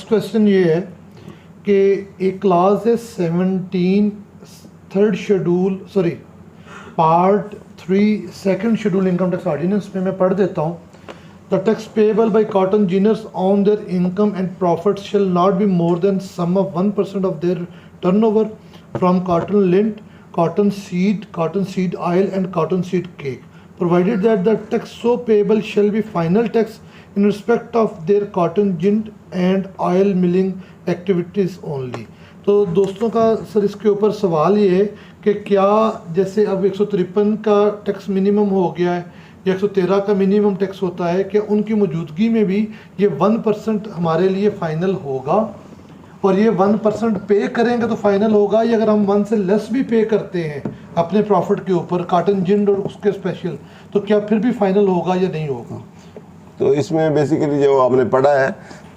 Question ये है कि एक क्लास है 17 third schedule part 3 second schedule income tax ordinance में मैं पढ़ देता हूँ। The tax payable by cotton ginners on their income and profit shall not be more than sum of 1% of their turnover from cotton lint, cotton seed oil and cotton seed cake, provided that the tax so payable shall be final tax in respect of their cotton gin and oil milling activities only। तो दोस्तों का sir इसके ऊपर सवाल ये है कि क्या जैसे अब 153 का टैक्स मिनिमम हो गया है या 113 का मिनिमम टैक्स होता है, क्या उनकी मौजूदगी में भी ये 1% हमारे लिए फ़ाइनल होगा और ये 1% पे करेंगे तो फाइनल होगा, या अगर हम 1 से लेस भी पे करते हैं अपने प्रॉफिट के ऊपर कॉटन जिंड और उसके स्पेशल, तो क्या फिर भी फाइनल होगा या नहीं होगा? तो इसमें बेसिकली जो आपने पढ़ा है,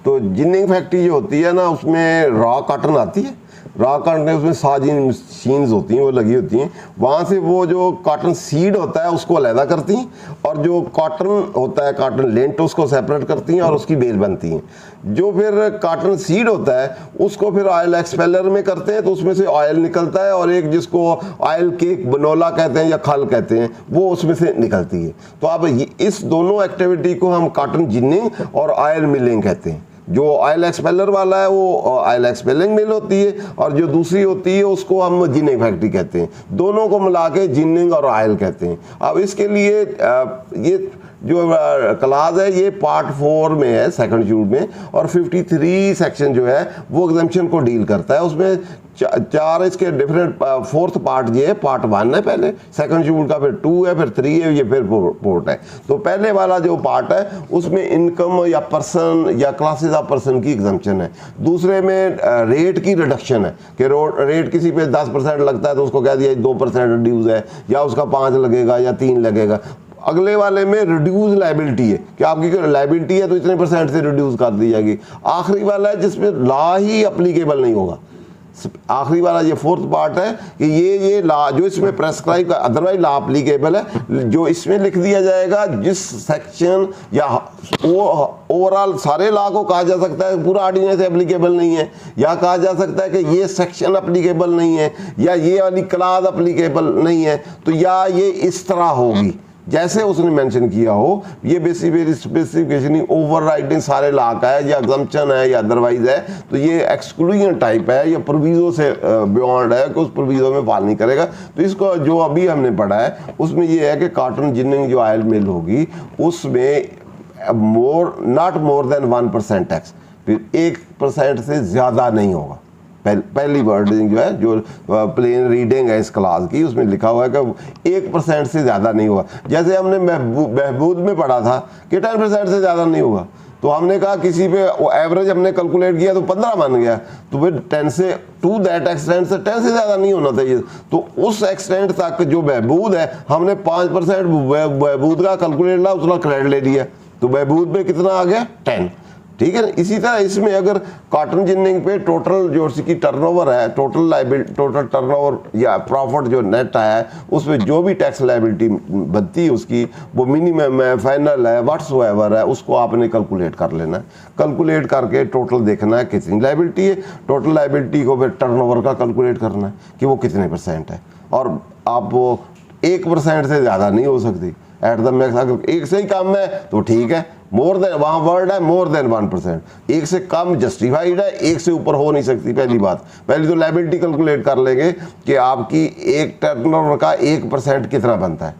तो जिनिंग फैक्ट्री जो होती है ना, उसमें रॉ कॉटन आती है। रॉ कॉटन उसमें साजिन मशीन्स होती हैं, वो लगी होती हैं। वहाँ से वो जो कॉटन सीड होता है उसको अलहदा करती हैं, और जो कॉटन होता है कॉटन लेंट उसको सेपरेट करती हैं और उसकी बेल बनती हैं। जो फिर कॉटन सीड होता है उसको फिर ऑयल एक्सपेलर में करते हैं, तो उसमें से ऑयल निकलता है, और एक जिसको ऑयल केक बनोला कहते हैं या खल कहते हैं, वो उसमें से निकलती है। तो अब इस दोनों एक्टिविटी को हम कॉटन जिनिंग और ऑयल मिलिंग कहते हैं। जो ऑयल एक्सपेलर वाला है वो ऑयल एक्सपेलिंग मिल होती है, और जो दूसरी होती है उसको हम जिनिंग फैक्ट्री कहते हैं। दोनों को मिला के जिनिंग और ऑयल कहते हैं। अब इसके लिए ये जो क्लास है ये पार्ट 4 में है सेकंड शेड्यूल में, और 53 सेक्शन जो है वो एग्जम्पशन को डील करता है। उसमें चार इसके डिफरेंट फोर्थ पार्ट ये है, पार्ट 1 है पहले, सेकंड शेड्यूल का फिर 2 है, फिर 3 है, ये फिर 4 है। तो पहले वाला जो पार्ट है उसमें इनकम या पर्सन या क्लासेस ऑफ पर्सन की एग्जम्पशन है। दूसरे में रेट की रिडक्शन है कि रेट किसी पे 10% लगता है तो उसको कह दिया 2% रिड्यूस है, या उसका 5 लगेगा या 3 लगेगा। अगले वाले में रिड्यूस लाइबिलिटी है कि आपकी लाइबिलिटी है तो इतने % से रिड्यूस कर दी जाएगी। आखिरी वाला है जिसमें लॉ ही अप्लीकेबल नहीं होगा। आखिरी वाला ये फोर्थ पार्ट है कि ये लॉ जो इसमें प्रेस्क्राइब का अदरवाइज लॉ अप्लीकेबल है, जो इसमें लिख दिया जाएगा जिस सेक्शन या ओवरऑल सारे लॉ को कहा जा सकता है पूरा ऑर्डिनेंस एप्लीकेबल नहीं है, या कहा जा सकता है कि ये सेक्शन अप्लीकेबल नहीं है, या ये वाली क्लास अप्लीकेबल नहीं है, तो या ये इस तरह होगी जैसे उसने मेंशन किया हो। ये बेसिकली स्पेसिफिकेशन ओवरराइडिंग सारे लॉ का है, या एग्जम्पशन है या अदरवाइज है, तो ये एक्सक्लूजन टाइप है, या प्रोविजो से बियॉन्ड है कि उस प्रोविजो में फॉल नहीं करेगा। तो इसको जो अभी हमने पढ़ा है उसमें ये है कि कॉटन जिनिंग जो ऑयल मिल होगी उसमें नॉट मोर देन 1% टैक्स, फिर 1% से ज़्यादा नहीं होगा। पहली वर्डिंग जो है, जो प्लेन रीडिंग है इस क्लास की, उसमें लिखा हुआ है कि 1% से ज़्यादा नहीं होगा। जैसे हमने बहबूद में पढ़ा था कि 10% से ज़्यादा नहीं होगा, तो हमने कहा किसी पे एवरेज हमने कैलकुलेट किया तो 15 बन गया, तो फिर 10 से टू दैट एक्सटेंट से 10 से ज़्यादा नहीं होना चाहिए। तो उस एक्सटेंट तक जो बहबूद है हमने 5% बहबूद का कैलकुलेट लिया, उसका क्रेडिट ले लिया, तो बहबूद में कितना आ गया 10, ठीक है ना। इसी तरह इसमें अगर कॉटन जिनिंग पे टोटल जो उसकी टर्नओवर है, टोटल टर्नओवर या प्रॉफिट जो नेट आया है, उसमें जो भी टैक्स लाइबिलिटी बनती है उसकी, वो मिनिमम है, फाइनल है, व्हाट्सएवर है, उसको आपने कैलकुलेट कर लेना है। कैलकुलेट करके टोटल देखना है कितनी लाइबिलिटी है, टोटल लाइबिलिटी को फिर टर्नओवर का कैलकुलेट करना है कि वो कितने % है, और आप वो 1% से ज़्यादा नहीं हो सकती एट द मैक्स। अगर 1 से ही कम है तो ठीक है, मोर देन, वहाँ वर्ड है मोर देन 1%, 1 से कम जस्टिफाइड है, 1 से ऊपर हो नहीं सकती। पहली बात, पहली तो लाइबिलिटी कैलकुलेट कर लेंगे कि आपकी एक टर्नओवर का 1% कितना बनता है,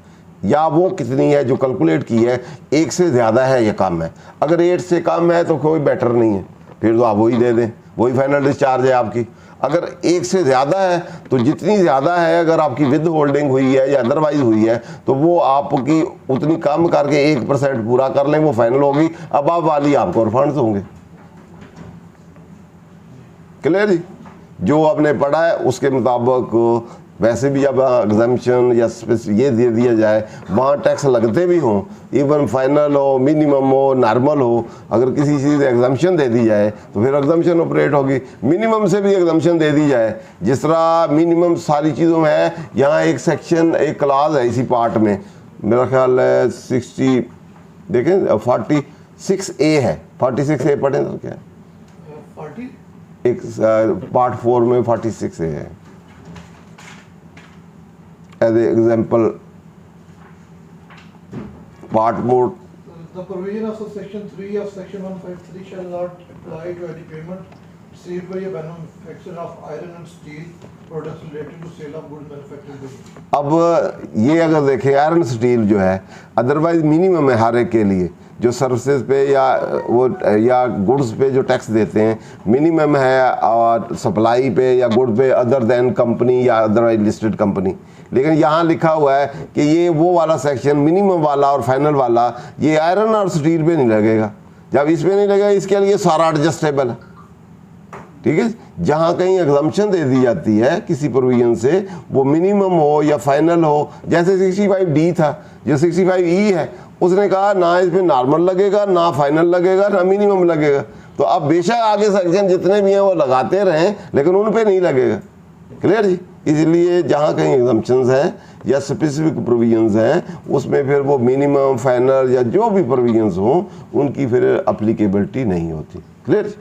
या वो कितनी है जो कैलकुलेट की है, 1 से ज़्यादा है या कम है। अगर 8 से कम है तो कोई बेटर नहीं है, फिर तो आप वही दे दें, वही फाइनल डिस्चार्ज है आपकी। अगर 1 से ज़्यादा है तो जितनी ज़्यादा है, अगर आपकी विद होल्डिंग हुई है या अदरवाइज हुई है, तो वो आपकी उतनी कम करके 1% पूरा कर लें, वो फाइनल होगी। अब आप वाली आपको रिफंड्स होंगे। क्लियर जी? जो आपने पढ़ा है उसके मुताबिक वैसे भी जब एग्जम्पशन या ये दे दिया जाए, वहाँ टैक्स लगते भी हों, इवन फाइनल हो, मिनिमम हो, नॉर्मल हो, अगर किसी चीज़ एग्जम्पशन दे दी जाए तो फिर एग्जम्पशन ऑपरेट होगी। मिनिमम से भी एग्जम्पशन दे दी जाए, जिस तरह मिनिमम सारी चीज़ों में है। यहाँ एक सेक्शन, एक क्लास है इसी पार्ट में, मेरा ख्याल है 60 देखें 46A है, 46A पढ़ें तो क्या है 40 एक पार्ट 4 में 46 है as example part mode The provision of section 3 of section 153 shall not apply to any payment received by a manufacturer of iron and steel products related to sale of goods manufactured by. अब ये अगर देखें iron steel जो है otherwise minimum है हर एक के लिए जो सर्विसेज पे या वो या गुड्स पे जो टैक्स देते हैं मिनिमम है और सप्लाई पे या गुड पे अदर देन कंपनी या अदरवाइज लिस्टेड कंपनी। लेकिन यहाँ लिखा हुआ है कि ये वो वाला सेक्शन मिनिमम वाला और फाइनल वाला ये आयरन और स्टील पे नहीं लगेगा। जब इस पे नहीं लगेगा इसके लिए सारा एडजस्टेबल है, ठीक है। जहाँ कहीं एग्जम्पशन दे दी जाती है किसी प्रोविजन से वो मिनिमम हो या फाइनल हो, जैसे 65D था जो 65E है उसने कहा ना इसमें नॉर्मल लगेगा ना फाइनल लगेगा ना मिनिमम लगेगा। तो अब बेशक आगे सेक्शन जितने भी हैं वो लगाते रहें लेकिन उन पे नहीं लगेगा। क्लियर जी। इसलिए जहाँ कहीं एग्जम्पशंस हैं या स्पेसिफिक प्रोविजंस हैं उसमें फिर वो मिनिमम फाइनल या जो भी प्रोविजंस हों उनकी फिर अप्लीकेबिलिटी नहीं होती। क्लियर जी।